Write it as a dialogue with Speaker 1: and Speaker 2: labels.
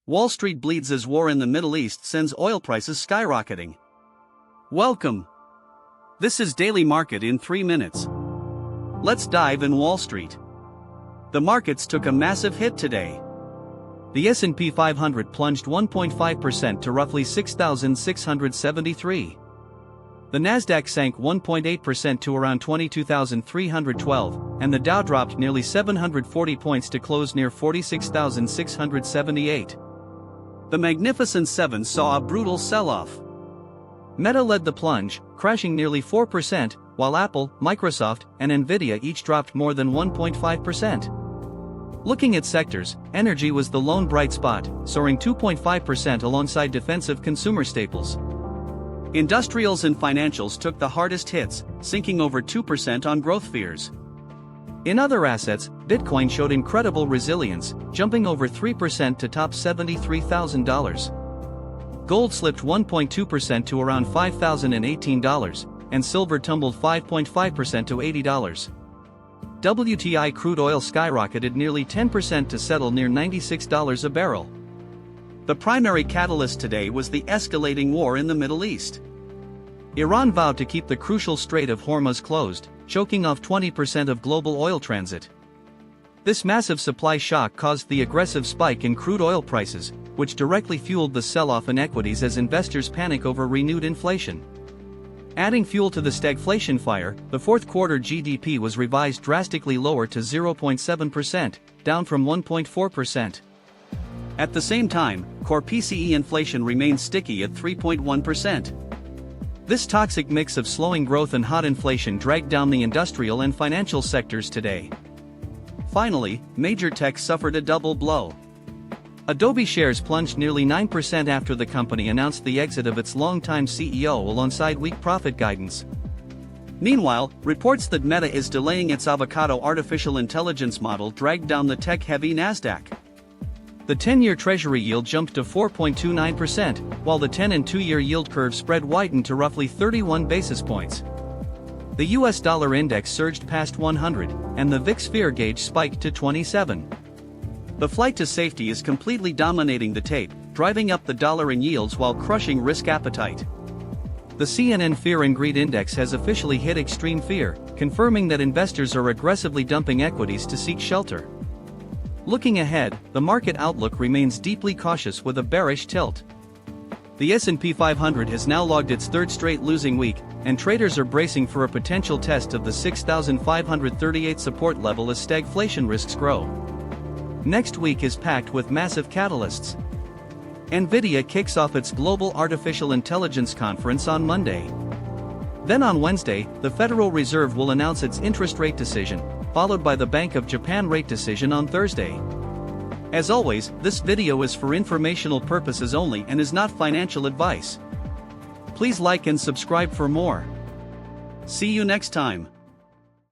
Speaker 1: Wall Street bleeds as war in the Middle East sends oil prices skyrocketing. Welcome. This is Daily Market in 3 minutes. Let's dive in Wall Street. The markets took a massive hit today. The S&P 500 plunged 1.5% to roughly 6,673. The Nasdaq sank 1.8% to around 22,312, and the Dow dropped nearly 740 points to close near 46,678. The Magnificent Seven saw a brutal sell-off. Meta led the plunge, crashing nearly 4%, while Apple, Microsoft, and Nvidia each dropped more than 1.5%. Looking at sectors, energy was the lone bright spot, soaring 2.5% alongside defensive consumer staples. Industrials and financials took the hardest hits, sinking over 2% on growth fears. In other assets, Bitcoin showed incredible resilience, jumping over 3% to top $73,000. Gold slipped 1.2% to around $5,018, and silver tumbled 5.5% to $80. WTI crude oil skyrocketed nearly 10% to settle near $96 a barrel. The primary catalyst today was the escalating war in the Middle East. Iran vowed to keep the crucial Strait of Hormuz closed, choking off 20% of global oil transit. This massive supply shock caused the aggressive spike in crude oil prices, which directly fueled the sell-off in equities as investors panic over renewed inflation. Adding fuel to the stagflation fire, the fourth quarter GDP was revised drastically lower to 0.7%, down from 1.4%. At the same time, core PCE inflation remained sticky at 3.1%. This toxic mix of slowing growth and hot inflation dragged down the industrial and financial sectors today. Finally, major tech suffered a double blow. Adobe shares plunged nearly 9% after the company announced the exit of its longtime CEO alongside weak profit guidance. Meanwhile, reports that Meta is delaying its avocado artificial intelligence model dragged down the tech-heavy Nasdaq. The 10-year Treasury yield jumped to 4.29%, while the 10 and 2-year yield curve spread widened to roughly 31 basis points. The US dollar index surged past 100, and the VIX fear gauge spiked to 27. The flight to safety is completely dominating the tape, driving up the dollar in yields while crushing risk appetite. The CNN Fear and Greed Index has officially hit extreme fear, confirming that investors are aggressively dumping equities to seek shelter. Looking ahead, the market outlook remains deeply cautious with a bearish tilt. The S&P 500 has now logged its third straight losing week, and traders are bracing for a potential test of the 6,538 support level as stagflation risks grow. Next week is packed with massive catalysts. Nvidia kicks off its Global Artificial Intelligence Conference on Monday. Then on Wednesday, the Federal Reserve will announce its interest rate decision, followed by the Bank of Japan rate decision on Thursday. As always, this video is for informational purposes only and is not financial advice. Please like and subscribe for more. See you next time.